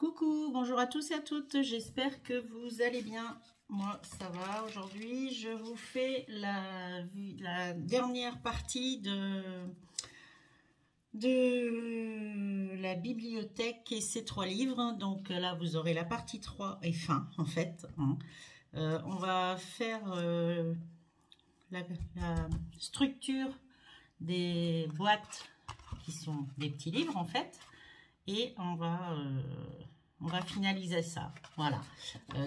Coucou, bonjour à tous et à toutes, j'espère que vous allez bien. Moi, ça va. Aujourd'hui, je vous fais la dernière partie de la bibliothèque et ses 3 livres. Donc là, vous aurez la partie 3 et fin, en fait. On va faire la structure des boîtes qui sont des petits livres, en fait. Et on va finaliser ça. Voilà.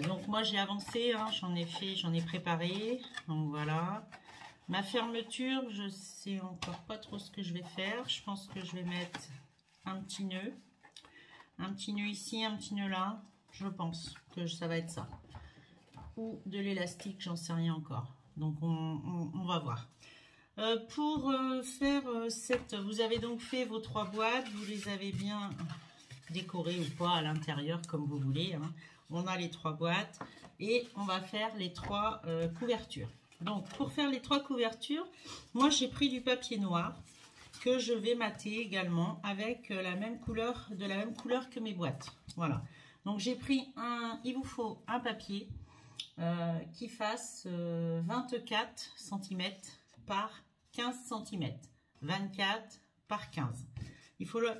Donc moi j'ai avancé, hein, j'en ai préparé. Donc voilà. Ma fermeture, je sais encore pas trop ce que je vais faire. Je pense que je vais mettre un petit nœud. Un petit nœud ici, un petit nœud là. Je pense que ça va être ça. Ou de l'élastique, j'en sais rien encore. Donc on va voir. Pour faire vous avez donc fait vos 3 boîtes, vous les avez bien décorées ou pas à l'intérieur comme vous voulez, hein. On a les 3 boîtes et on va faire les 3 couvertures. Donc pour faire les 3 couvertures, moi j'ai pris du papier noir que je vais mater également avec de la même couleur que mes boîtes. Voilà. Donc j'ai pris il vous faut un papier qui fasse 24 cm par 15 cm, 24 par 15.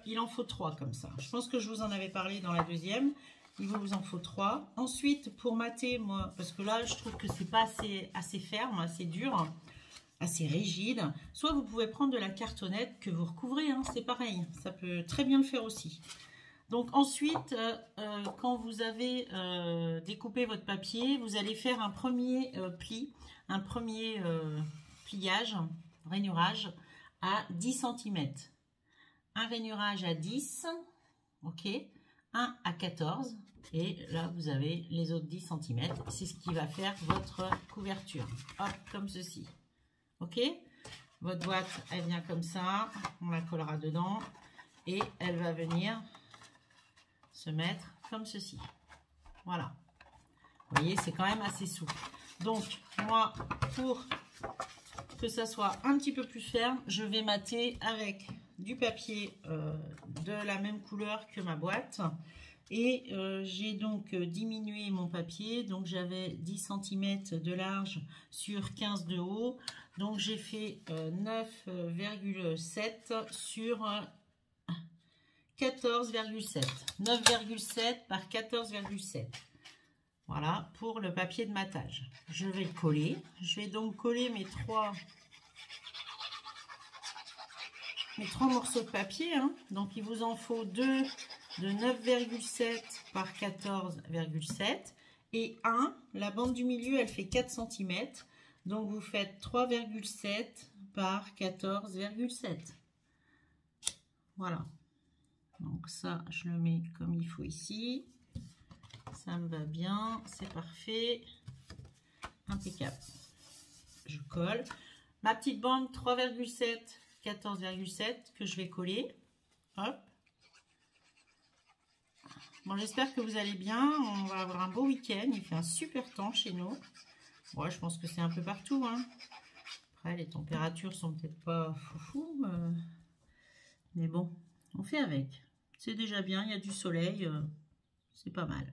Il en faut 3 comme ça. Je pense que je vous en avais parlé dans la deuxième. Il vous en faut 3. Ensuite, pour mater, moi, parce que là, je trouve que c'est pas assez ferme, assez dur, assez rigide. Soit vous pouvez prendre de la cartonnette que vous recouvrez, hein, c'est pareil. Ça peut très bien le faire aussi. Donc ensuite, quand vous avez découpé votre papier, vous allez faire un premier pli, un premier pliage, rainurage à 10 cm. Un rainurage à 10, ok, un à 14, et là vous avez les autres 10 cm. C'est ce qui va faire votre couverture. Hop, comme ceci. Ok, votre boîte, elle vient comme ça, on la collera dedans, et elle va venir se mettre comme ceci. Voilà. Vous voyez, c'est quand même assez souple. Donc, moi, pour que ça soit un petit peu plus ferme, je vais mater avec du papier de la même couleur que ma boîte. Et j'ai donc diminué mon papier. Donc, j'avais 10 cm de large sur 15 de haut. Donc, j'ai fait 9,7 sur 14,7. 9,7 par 14,7. Voilà, pour le papier de matage. Je vais le coller. Je vais donc coller mes trois morceaux de papier, hein. Donc, il vous en faut 2 de 9,7 par 14,7. Et 1, la bande du milieu, elle fait 4 cm. Donc, vous faites 3,7 par 14,7. Voilà. Donc, ça, je le mets comme il faut ici. Ça me va bien, c'est parfait, impeccable. Je colle ma petite bande 3,7, 14,7 que je vais coller. Hop. Bon, j'espère que vous allez bien. On va avoir un beau week-end. Il fait un super temps chez nous. Bon, je pense que c'est un peu partout, hein. Après, les températures sont peut-être pas foufou, mais bon, on fait avec. C'est déjà bien. Il y a du soleil, c'est pas mal.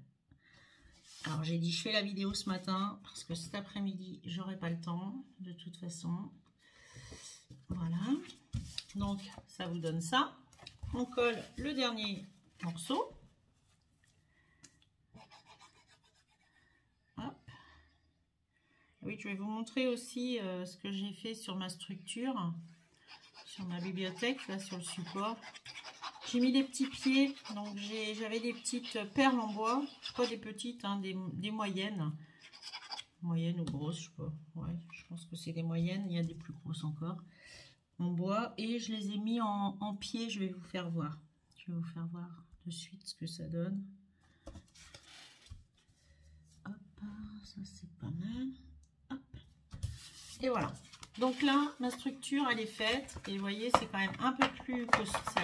Alors j'ai dit je fais la vidéo ce matin parce que cet après-midi j'aurai pas le temps de toute façon. Voilà. Donc ça vous donne ça. On colle le dernier morceau. Hop. Oui, je vais vous montrer aussi ce que j'ai fait sur ma structure, sur ma bibliothèque, là sur le support. J'ai mis des petits pieds, donc j'avais des petites perles en bois, pas des petites, hein, des moyennes. Moyennes ou grosses, je sais pas. Ouais, je pense que c'est des moyennes, il y a des plus grosses encore. En bois, et je les ai mis en pied, je vais vous faire voir. Je vais vous faire voir de suite ce que ça donne. Hop, ça c'est pas mal. Hop. Et voilà. Donc là, ma structure, elle est faite. Et vous voyez, c'est quand même un peu plus que ça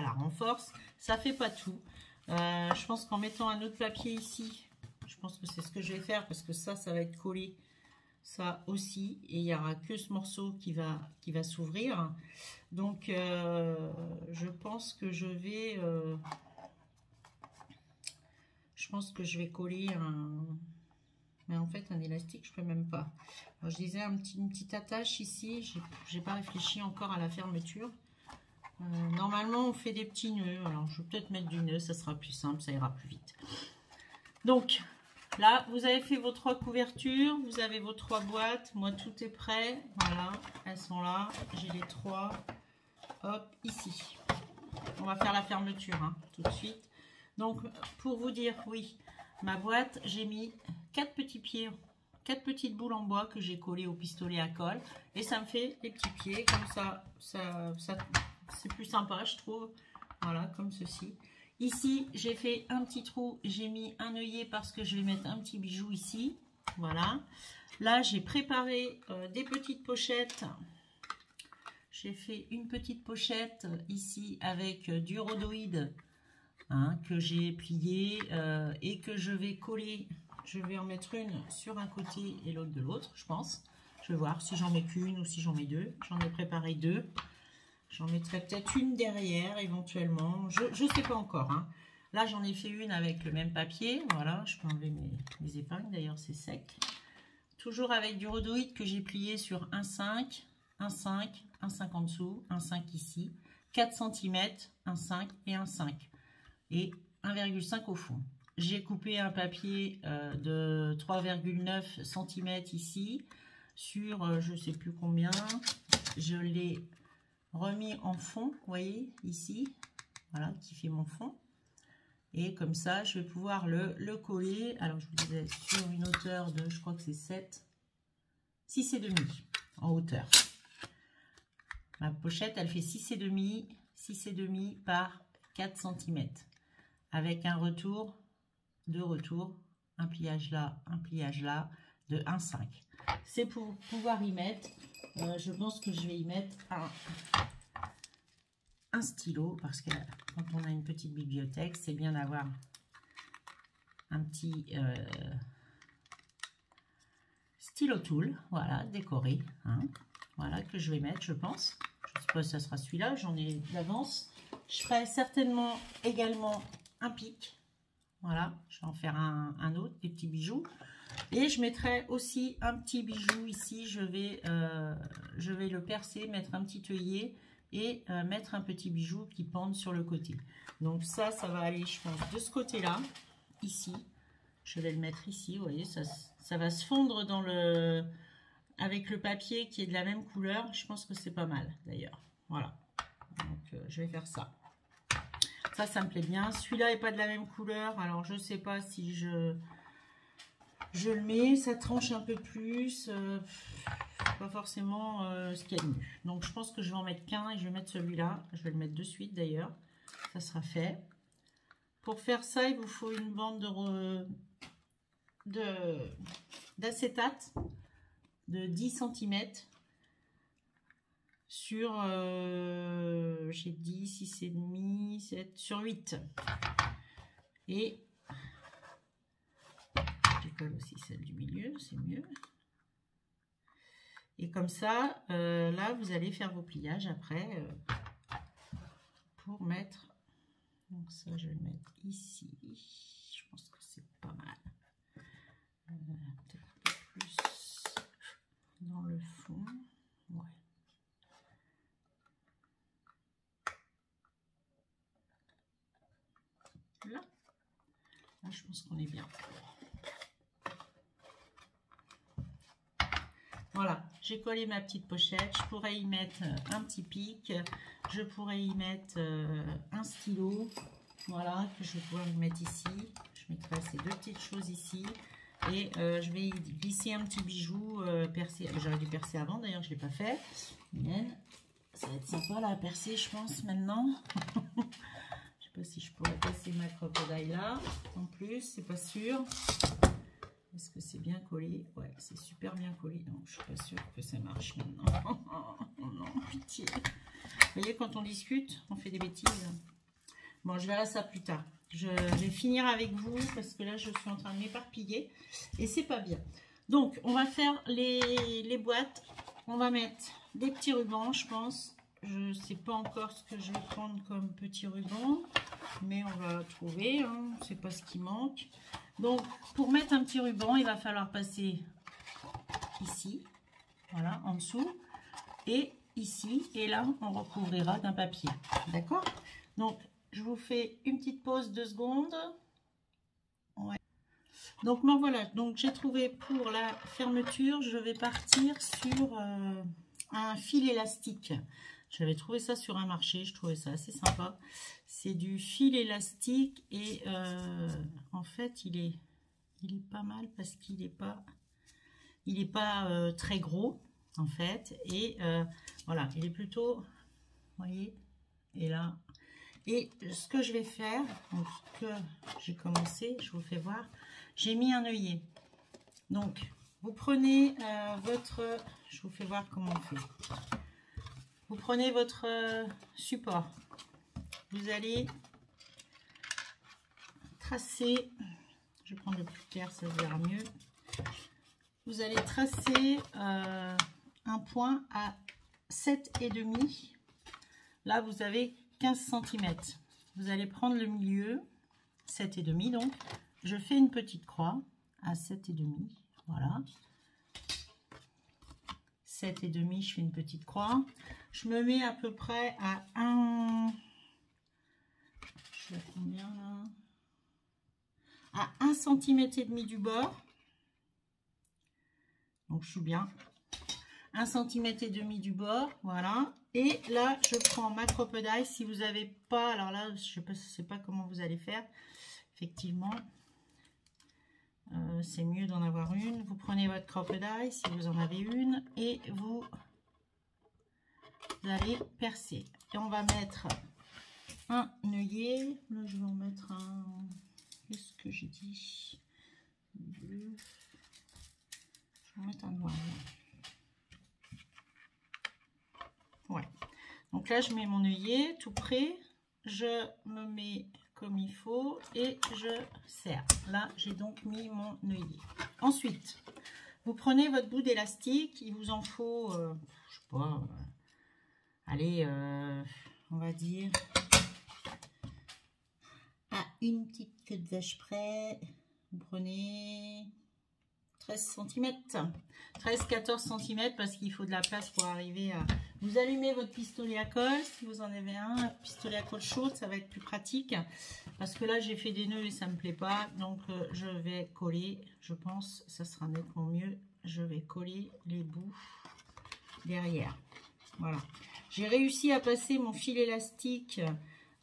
la renforce. Ça fait pas tout. Je pense qu'en mettant un autre papier ici, je pense que c'est ce que je vais faire parce que ça va être collé. Ça aussi. Et il n'y aura que ce morceau qui va s'ouvrir. Donc, je pense que je vais Je pense que je vais coller un... Mais en fait, un élastique, je peux même pas. Alors, je disais une petite attache ici. J'ai pas réfléchi encore à la fermeture. Normalement, on fait des petits nœuds. Alors, je vais peut-être mettre du nœud. Ça sera plus simple, ça ira plus vite. Donc, là, vous avez fait vos 3 couvertures. Vous avez vos 3 boîtes. Moi, tout est prêt. Voilà, elles sont là. J'ai les 3. Hop, ici. On va faire la fermeture hein, tout de suite. Donc, pour vous dire, oui, ma boîte, j'ai mis 4 petits pieds, 4 petites boules en bois que j'ai collées au pistolet à colle. Et ça me fait des petits pieds, comme ça c'est plus sympa, je trouve. Voilà, comme ceci. Ici, j'ai fait un petit trou, j'ai mis un œillet parce que je vais mettre un petit bijou ici. Voilà. Là, j'ai préparé des petites pochettes. J'ai fait une petite pochette ici avec du rhodoïde. Hein, que j'ai plié et que je vais coller. Je vais en mettre une sur un côté et l'autre de l'autre, je pense. Je vais voir si j'en mets qu'une ou si j'en mets 2. J'en ai préparé 2. J'en mettrai peut-être une derrière éventuellement. Je ne sais pas encore. Hein. Là, j'en ai fait une avec le même papier. Voilà, je peux enlever mes épingles. D'ailleurs, c'est sec. Toujours avec du rhodoïde que j'ai plié sur 1,5, 1,5, 1,5 en dessous, 1,5 ici, 4 cm, 1,5 et 1,5. Et 1,5 au fond. J'ai coupé un papier de 3,9 cm ici sur je ne sais plus combien. Je l'ai remis en fond, vous voyez, ici. Voilà, qui fait mon fond. Et comme ça, je vais pouvoir le coller. Alors, je vous disais, sur une hauteur de, je crois que c'est 7, 6,5 en hauteur. Ma pochette, elle fait 6,5 par 4 cm. Avec un retour, 2 retours, un pliage là, de 1,5. C'est pour pouvoir y mettre, je pense que je vais y mettre un stylo, parce que quand on a une petite bibliothèque, c'est bien d'avoir un petit stylo tool, voilà, décoré, hein, voilà, que je vais mettre, je pense. Je ne sais pas si ça sera celui-là, j'en ai d'avance. Je ferai certainement également un pic, voilà, je vais en faire un autre, des petits bijoux, et je mettrai aussi un petit bijou ici. Je vais le percer, mettre un petit œillet et mettre un petit bijou qui pende sur le côté. Donc ça va aller, je pense, de ce côté là, ici. Je vais le mettre ici, vous voyez, ça va se fondre dans avec le papier qui est de la même couleur. Je pense que c'est pas mal d'ailleurs, voilà. Donc je vais faire ça. Ça me plaît bien. Celui-là n'est pas de la même couleur. Alors, je ne sais pas si je le mets. Ça tranche un peu plus. Pas forcément ce qu'il y a de mieux. Donc, je pense que je vais en mettre qu'un et je vais mettre celui-là. Je vais le mettre de suite d'ailleurs. Ça sera fait. Pour faire ça, il vous faut une bande d'acétate de 10 cm. Sur, j'ai dit 6,5, 7, sur 8. Et je colle aussi celle du milieu, c'est mieux. Et comme ça, là, vous allez faire vos pliages après pour mettre. Donc ça, je vais le mettre ici. Je pense que c'est pas mal. Peut-être un peu plus dans le fond. Ouais. Là, je pense qu'on est bien. Voilà, j'ai collé ma petite pochette. Je pourrais y mettre un petit pic. Je pourrais y mettre un stylo. Voilà, que je vais pouvoir y mettre ici. Je mettrai ces 2 petites choses ici. Et je vais y glisser un petit bijou percé. J'aurais dû percer avant, d'ailleurs, je ne l'ai pas fait. Ça va être sympa là à percer, je pense, maintenant. Je sais pas si je pourrais passer ma crocodile là. En plus, c'est pas sûr. Est-ce que c'est bien collé? Ouais, c'est super bien collé. Donc, je suis pas sûre que ça marche maintenant. Non, pitié. Vous voyez, quand on discute, on fait des bêtises. Bon, je verrai ça plus tard. Je vais finir avec vous parce que là, je suis en train de m'éparpiller et c'est pas bien. Donc, on va faire les boîtes. On va mettre des petits rubans, je pense. je ne sais pas encore ce que je vais prendre comme petit ruban, mais on va trouver, hein, c'est pas ce qui manque. Donc pour mettre un petit ruban, il va falloir passer ici, voilà, en dessous, et ici, et là on recouvrira d'un papier, d'accord? Donc je vous fais une petite pause 2 secondes. Ouais. Donc me voilà, donc j'ai trouvé pour la fermeture, je vais partir sur un fil élastique. J'avais trouvé ça sur un marché, je trouvais ça assez sympa. C'est du fil élastique et en fait il est pas mal parce qu'il n'est pas très gros en fait, et voilà, il est plutôt, vous voyez, et là, et ce que je vais faire, donc ce que j'ai commencé, je vous fais voir, j'ai mis un œillet. Donc vous prenez votre, je vous fais voir comment on fait. Vous prenez votre support, vous allez tracer, je vais prendre le plus clair, ça se verra mieux. Vous allez tracer un point à 7,5. Là, vous avez 15 cm. Vous allez prendre le milieu, 7,5 donc. Je fais une petite croix à 7,5. Voilà. 7,5, je fais une petite croix. Je me mets à peu près à 1... Je suis à combien là? À 1,5 cm du bord. Donc je suis bien. 1,5 cm du bord, voilà. Et là, je prends ma crocodile. Si vous n'avez pas, alors là, je ne sais pas comment vous allez faire. Effectivement, c'est mieux d'en avoir une. Vous prenez votre crocodile, si vous en avez une, et vous allez percer. Et on va mettre un œillet. Là, je vais en mettre un... Qu'est-ce que j'ai dit? Bleu. Je vais en mettre un noir. Ouais. Donc là, je mets mon œillet tout près. Je me mets comme il faut et je serre. Là, j'ai donc mis mon œillet. Ensuite, vous prenez votre bout d'élastique. Il vous en faut, je sais pas, allez, on va dire à une petite queue de vache près. Vous prenez 13 cm, 13-14 cm parce qu'il faut de la place pour arriver à... Vous allumez votre pistolet à colle, si vous en avez un pistolet à colle chaude, ça va être plus pratique. Parce que là, j'ai fait des nœuds et ça ne me plaît pas. Donc, je vais coller, je pense, ça sera nettement mieux. Je vais coller les bouts derrière. Voilà. J'ai réussi à passer mon fil élastique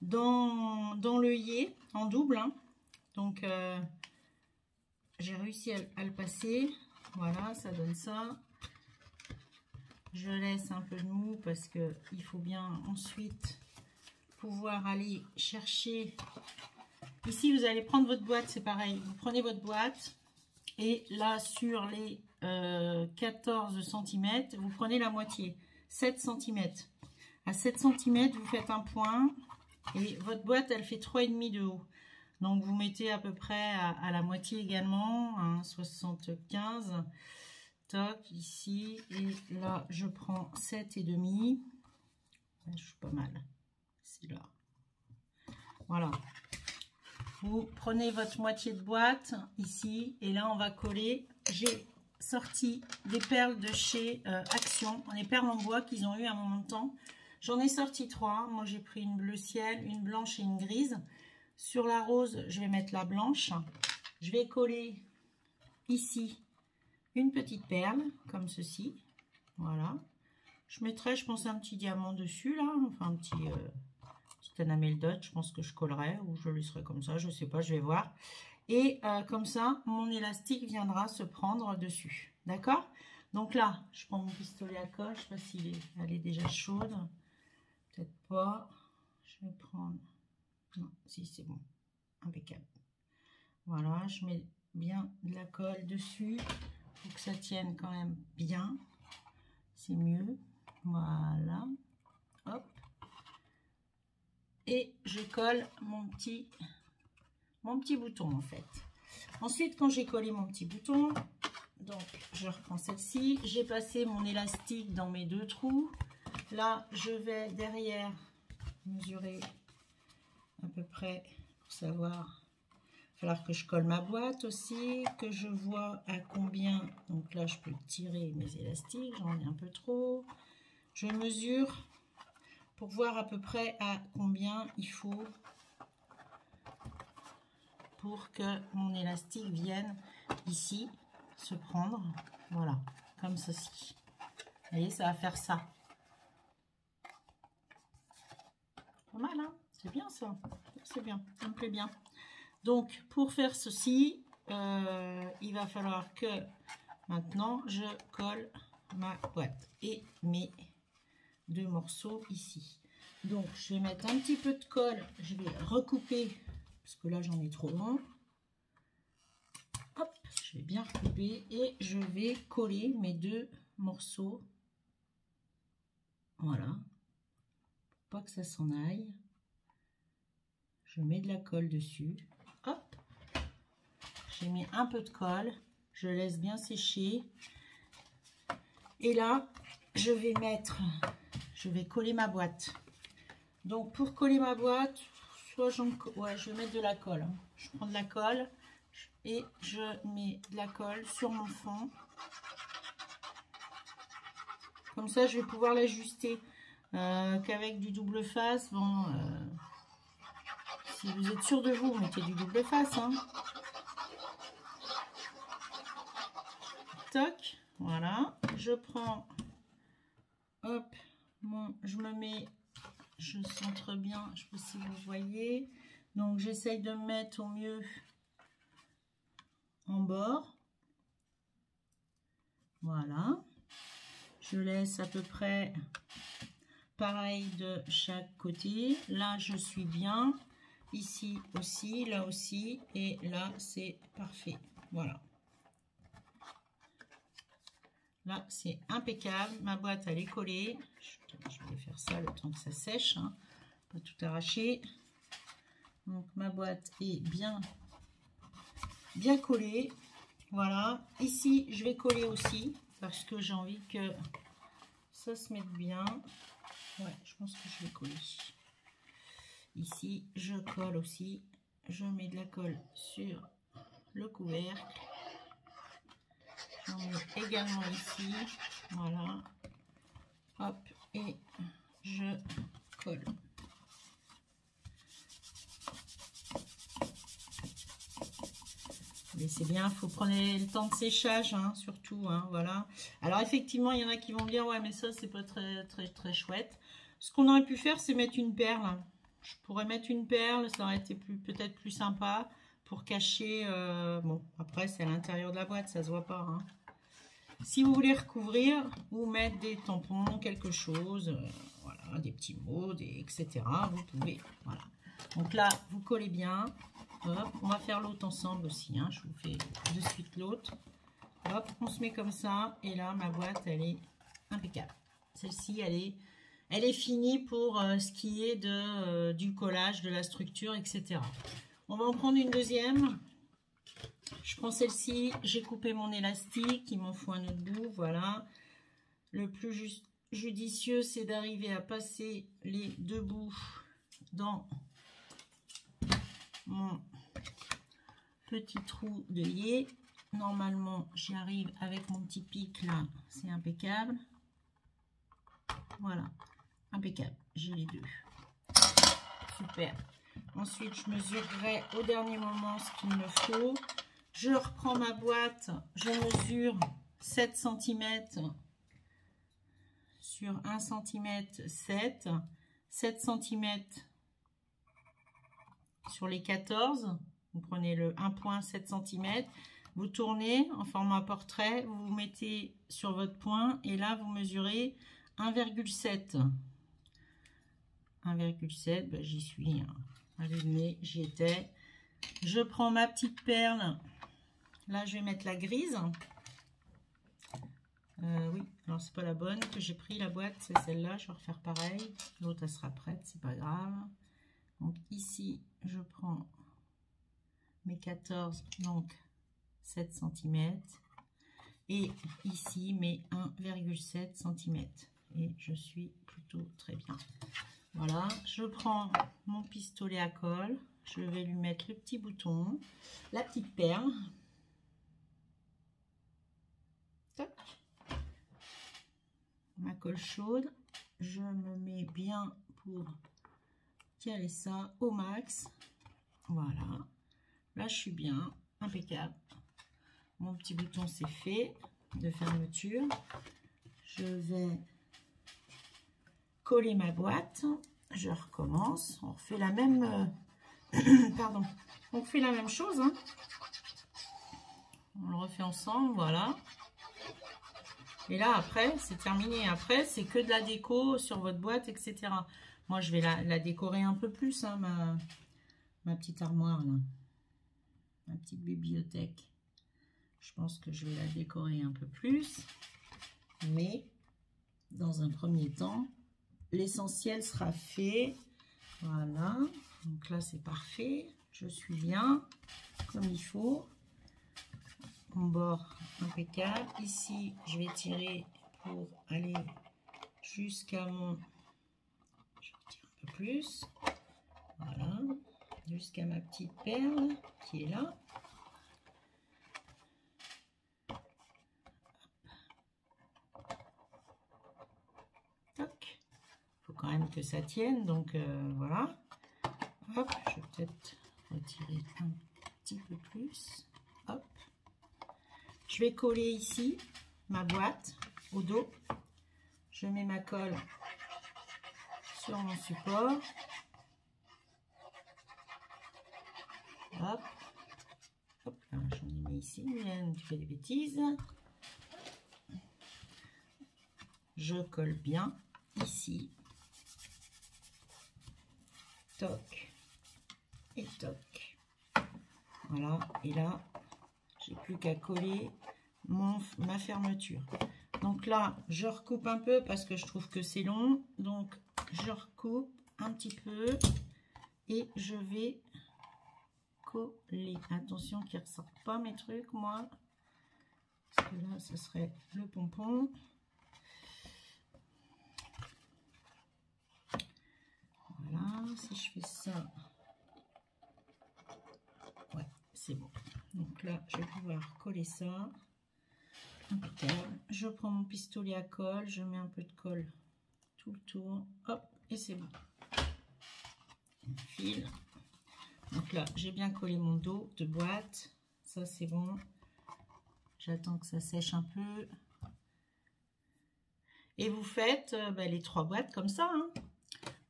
dans l'œillet, en double. Hein. Donc, j'ai réussi à le passer. Voilà, ça donne ça. Je laisse un peu de mou parce que il faut bien ensuite pouvoir aller chercher. Ici, vous allez prendre votre boîte, c'est pareil. Vous prenez votre boîte et là, sur les 14 cm, vous prenez la moitié, 7 cm. À 7 cm, vous faites un point et votre boîte, elle fait 3,5 de haut. Donc, vous mettez à peu près à la moitié également, hein, 75. Toc, ici. Et là, je prends 7,5. Je suis pas mal. C'est là. Voilà. Vous prenez votre moitié de boîte, ici. Et là, on va coller. J'ai sorti des perles de chez Action. Les perles en bois qu'ils ont eu à un moment de temps. J'en ai sorti 3. Moi, j'ai pris une bleu ciel, une blanche et une grise. Sur la rose, je vais mettre la blanche. Je vais coller ici une petite perle, comme ceci. Voilà. Je mettrai, je pense, un petit diamant dessus, là. Enfin, un petit enamel dot. Je pense que je collerai ou je laisserai comme ça. Je ne sais pas, je vais voir. Et comme ça, mon élastique viendra se prendre dessus. D'accord? Donc là, je prends mon pistolet à colle. Je ne sais pas si elle est déjà chaude. Peut-être pas. Je vais prendre... Non, si, c'est bon. Impeccable. Voilà, je mets bien de la colle dessus. Il faut que ça tienne quand même bien. C'est mieux. Voilà. Hop. Et je colle mon petit bouton en fait. Ensuite, quand j'ai collé mon petit bouton, donc je reprends celle-ci. J'ai passé mon élastique dans mes 2 trous. Là, je vais derrière mesurer à peu près pour savoir. Il va falloir que je colle ma boîte aussi, que je vois à combien. Donc là, je peux tirer mes élastiques, j'en ai un peu trop. Je mesure pour voir à peu près à combien il faut pour que mon élastique vienne ici se prendre. Voilà, comme ceci. Vous voyez, ça va faire ça. Pas mal, hein? C'est bien ça. C'est bien, ça me plaît bien. Donc, pour faire ceci, il va falloir que maintenant je colle ma boîte et mes deux morceaux ici. Donc, je vais mettre un petit peu de colle. Je vais recouper parce que là, j'en ai trop loin. Hop, je vais bien recouper et je vais coller mes deux morceaux. Voilà. Pour pas que ça s'en aille. Je mets de la colle dessus. Hop. J'ai mis un peu de colle. Je laisse bien sécher. Et là, je vais coller ma boîte. Donc, pour coller ma boîte, soit je vais mettre de la colle. Hein. Je prends de la colle et je mets de la colle sur mon fond. Comme ça, je vais pouvoir l'ajuster. Qu'avec du double face, bon, si vous êtes sûr de vous, mettez du double face. Hein. Toc, voilà. Je prends, hop, je me mets, je centre bien, je sais pas si vous voyez. Donc, j'essaye de me mettre au mieux en bord. Voilà. Je laisse à peu près pareil de chaque côté. Là, je suis bien. Ici aussi, là aussi. Et là, c'est parfait. Voilà. Là, c'est impeccable. Ma boîte, elle est collée. Je vais faire ça le temps que ça sèche. Hein. Pas tout arracher. Donc, ma boîte est bien collée. Voilà. Ici, je vais coller aussi parce que j'ai envie que ça se mette bien. Ouais, je pense que je vais coller. Ici, je colle aussi. Je mets de la colle sur le couvercle. J'en mets également ici. Voilà. Hop. Et je colle. Mais c'est bien, il faut prendre le temps de séchage, hein, surtout. Hein, voilà. Alors, effectivement, il y en a qui vont me dire, ouais, mais ça, c'est pas très chouette. Ce qu'on aurait pu faire, c'est mettre une perle. Je pourrais mettre une perle, ça aurait été peut-être plus sympa pour cacher. Bon, après, c'est à l'intérieur de la boîte, ça se voit pas. Hein. Si vous voulez recouvrir ou mettre des tampons, quelque chose, voilà, des petits mots, etc., vous pouvez. Voilà. Donc là, vous collez bien. Hop, on va faire l'autre ensemble aussi. Hein. Je vous fais de suite l'autre. Hop, on se met comme ça. Et là, ma boîte, elle est impeccable. Celle-ci, elle est finie pour ce qui est du collage, de la structure, etc. On va en prendre une deuxième. Je prends celle-ci. J'ai coupé mon élastique. Il m'en faut un autre bout. Voilà. Le plus judicieux, c'est d'arriver à passer les deux bouts dans mon petit trou d'œillet. Normalement, j'y arrive avec mon petit pic là, c'est impeccable. Voilà, impeccable. J'ai les deux. Super. Ensuite, je mesurerai au dernier moment ce qu'il me faut. Je reprends ma boîte. Je mesure 7 cm sur 1 cm 7. 7 cm sur les 14. Vous prenez le 1,7 cm. Vous tournez en format portrait. Vous vous mettez sur votre point. Et là, vous mesurez 1,7. 1,7, ben, j'y suis. Allumé, j'y étais. Je prends ma petite perle. Là, je vais mettre la grise. Oui, alors c'est pas la bonne que j'ai pris, la boîte, c'est celle-là. Je vais refaire pareil. L'autre, elle sera prête, c'est pas grave. Donc ici, je prends mes 14, donc 7 cm. Et ici, mes 1,7 cm. Et je suis plutôt couteau, très bien. Voilà, je prends mon pistolet à colle, je vais lui mettre le petit bouton, la petite perle. Toc. Ma colle chaude, je me mets bien pour tirer ça au max. Voilà, là je suis bien, impeccable. Mon petit bouton c'est fait de fermeture. Je vais coller ma boîte. Je recommence. On refait la même. Pardon. On fait la même chose. Hein. On le refait ensemble. Voilà. Et là après c'est terminé. Après c'est que de la déco sur votre boîte, etc. Moi je vais la décorer un peu plus. Hein, ma petite armoire là. Ma petite bibliothèque. Je pense que je vais la décorer un peu plus. Mais dans un premier temps, l'essentiel sera fait. Voilà. Donc là, c'est parfait. Je suis bien comme il faut. Mon bord impeccable. Ici, je vais tirer pour aller jusqu'à mon... Je tire un peu plus. Voilà. Jusqu'à ma petite perle qui est là. Quand même que ça tienne, donc voilà. Hop, je vais peut-être retirer un petit peu plus. Hop, je vais coller ici ma boîte au dos. Je mets ma colle sur mon support. Hop, hop, j'en ai mis ici. Tu fais des bêtises. Je colle bien ici. Toc et toc. Voilà, et là j'ai plus qu'à coller ma fermeture. Donc là je recoupe un peu parce que je trouve que c'est long, donc je recoupe un petit peu et je vais coller. Attention qu'il ne ressorte pas mes trucs, moi, parce que là ce serait le pompon. Voilà, si je fais ça, ouais, c'est bon. Donc là, je vais pouvoir coller ça. Impeccable. Je prends mon pistolet à colle, je mets un peu de colle tout le tour, hop, et c'est bon. On file. Donc là, j'ai bien collé mon dos de boîte, ça c'est bon. J'attends que ça sèche un peu. Et vous faites les 3 boîtes comme ça, hein.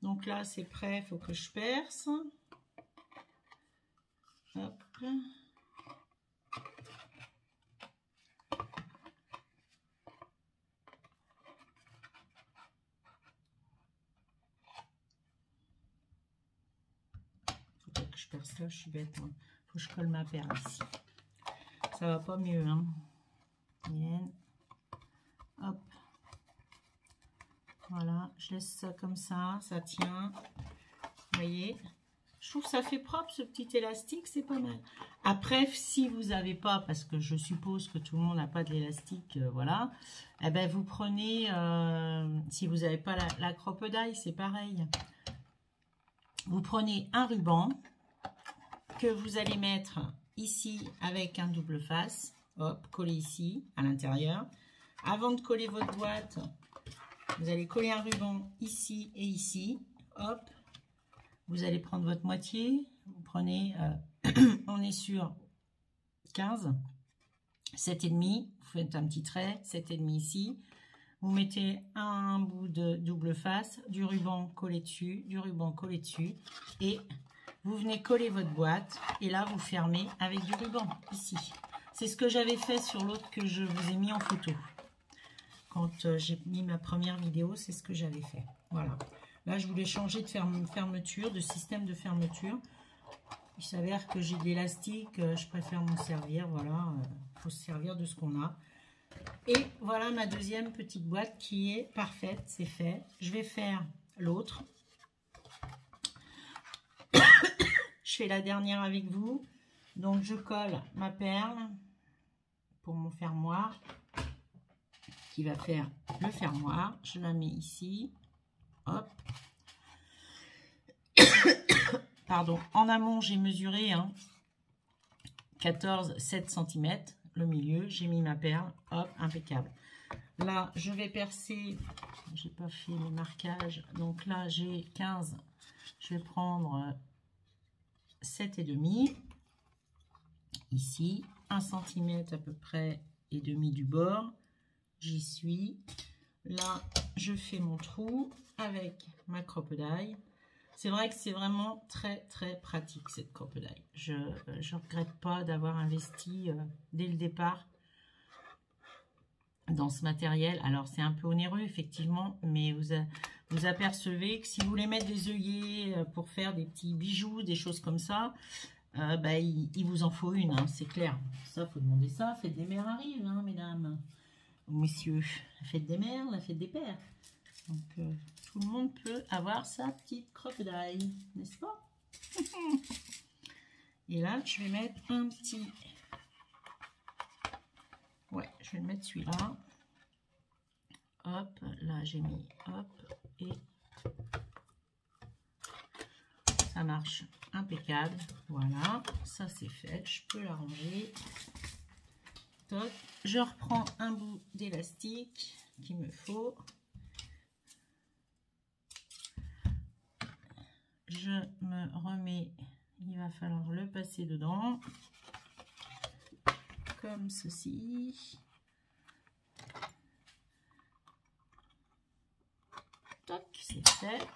Donc là, c'est prêt, il faut que je perce. Hop. Faut pas que je perce là, je suis bête. Hein. Faut que je colle ma perle ici. Ça va pas mieux, hein. Bien. Hop. Voilà, je laisse ça comme ça tient. Vous voyez, je trouve que ça fait propre ce petit élastique, c'est pas mal. Après, si vous n'avez pas, parce que je suppose que tout le monde n'a pas de l'élastique, voilà, eh ben vous prenez, si vous n'avez pas la crocodile, c'est pareil. Vous prenez un ruban que vous allez mettre ici avec un double face, hop, coller ici à l'intérieur. Avant de coller votre boîte, vous allez coller un ruban ici et ici, hop. Vous allez prendre votre moitié, vous prenez, on est sur 15, 7,5, vous faites un petit trait, 7,5 ici. Vous mettez un bout de double face, du ruban collé dessus, du ruban collé dessus, et vous venez coller votre boîte, et là vous fermez avec du ruban, ici. C'est ce que j'avais fait sur l'autre que je vous ai mis en photo. Quand j'ai mis ma première vidéo, c'est ce que j'avais fait. Voilà. Là, je voulais changer de fermeture, de système de fermeture. Il s'avère que j'ai de l'élastique, je préfère m'en servir. Voilà, il faut se servir de ce qu'on a. Et voilà ma deuxième petite boîte qui est parfaite, c'est fait. Je vais faire l'autre. Je fais la dernière avec vous. Donc, je colle ma perle pour mon fermoir qui va faire le fermoir. Je la mets ici. hop. Pardon, en amont, j'ai mesuré 7 cm, le milieu, j'ai mis ma perle, hop, impeccable. Là, je vais percer, j'ai pas fait mes marquages, donc là, j'ai 15, je vais prendre 7,5, ici, 1 cm à peu près et demi du bord, j'y suis. Là, je fais mon trou avec ma crocodile. C'est vrai que c'est vraiment très très pratique cette crocodile. Je ne regrette pas d'avoir investi dès le départ dans ce matériel. Alors c'est un peu onéreux effectivement, mais vous apercevez que si vous voulez mettre des œillets pour faire des petits bijoux, des choses comme ça, il vous en faut une, c'est clair. Ça, faut demander ça. Fête des mères arrive, mesdames ou messieurs. La fête des mères, la fête des pères. Donc tout le monde peut avoir sa petite crocodile, n'est-ce pas? Et là, je vais mettre un petit... Ouais, je vais mettre celui-là. Hop, là j'ai mis, hop, et ça marche impeccable. Voilà, ça c'est fait, je peux l'arranger. Top. Je reprends un bout d'élastique qu'il me faut. Je me remets, il va falloir le passer dedans, comme ceci. Toc, c'est fait.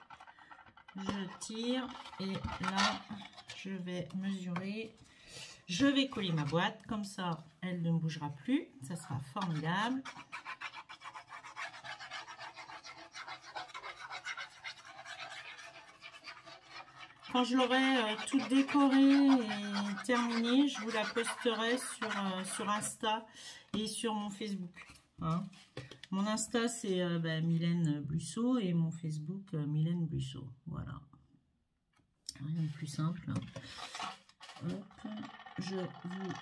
Je tire et là, je vais mesurer. Je vais coller ma boîte, comme ça, elle ne bougera plus. Ça sera formidable. Quand je l'aurai toute décorée et terminée, je vous la posterai sur Insta et sur mon Facebook. Mon Insta, c'est Mylène Blusseau et mon Facebook, Mylène Blusseau. Voilà. Rien de plus simple. Hop, je vous...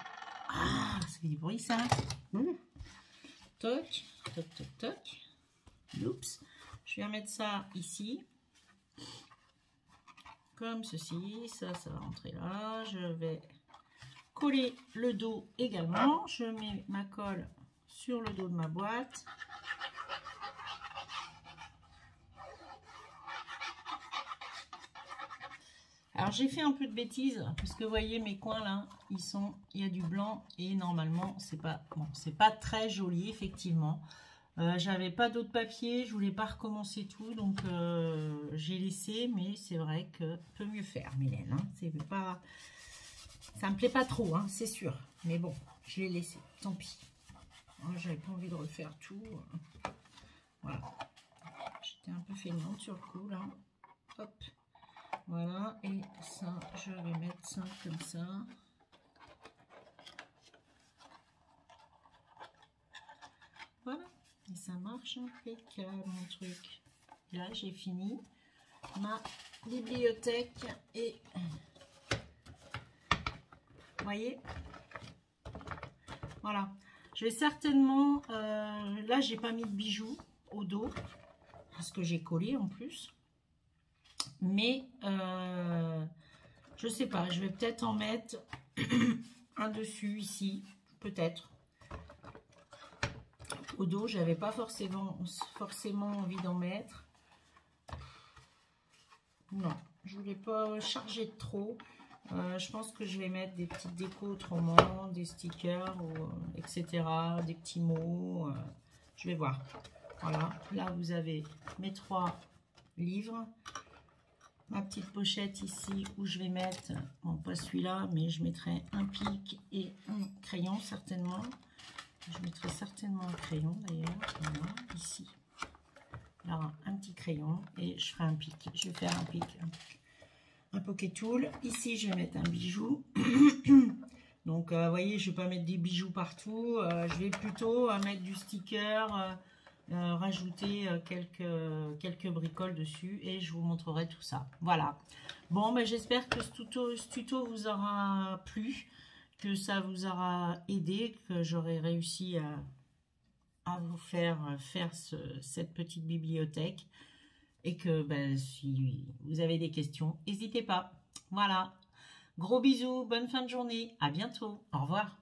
Ah, ça fait du bruit, ça. Toc, toc, toc, toc. Oups. Je vais mettre ça ici. Comme ceci, ça va rentrer là. Je vais coller le dos également. Je mets ma colle sur le dos de ma boîte. Alors j'ai fait un peu de bêtises parce que vous voyez mes coins là, il y a du blanc et normalement c'est pas très joli effectivement. J'avais pas d'autre papier, je voulais pas recommencer tout, donc j'ai laissé, mais c'est vrai que peut mieux faire, Mylène. Ça me plaît pas trop, c'est sûr. Mais bon, je l'ai laissé, tant pis. J'avais pas envie de refaire tout. Voilà. J'étais un peu feignante sur le coup là. Hop. Voilà, et ça, je vais mettre ça comme ça. Voilà. Et ça marche impeccable mon truc. Là j'ai fini ma bibliothèque et vous voyez, voilà. Je vais certainement là j'ai pas mis de bijoux au dos parce que j'ai collé en plus, mais je sais pas, je vais peut-être en mettre un dessus ici, peut-être. Au dos, j'avais pas forcément envie d'en mettre. Non, je voulais pas charger de trop. Je pense que je vais mettre des petites décos autrement, des stickers, etc. Des petits mots. Je vais voir. Voilà, là vous avez mes 3 livres. Ma petite pochette ici où je vais mettre, bon pas celui-là, mais je mettrai un pic et un crayon certainement. Je mettrai certainement un crayon d'ailleurs, voilà, ici. Là, un petit crayon et je ferai un pic. Je vais faire un pic, un pocket tool. Ici, je vais mettre un bijou. Donc, vous voyez, je ne vais pas mettre des bijoux partout. Je vais plutôt mettre du sticker, rajouter quelques bricoles dessus et je vous montrerai tout ça. Voilà. Bon, j'espère que ce tuto vous aura plu, que ça vous aura aidé, que j'aurai réussi à vous faire cette petite bibliothèque. Et que ben, si vous avez des questions, n'hésitez pas. Voilà. Gros bisous, bonne fin de journée. À bientôt. Au revoir.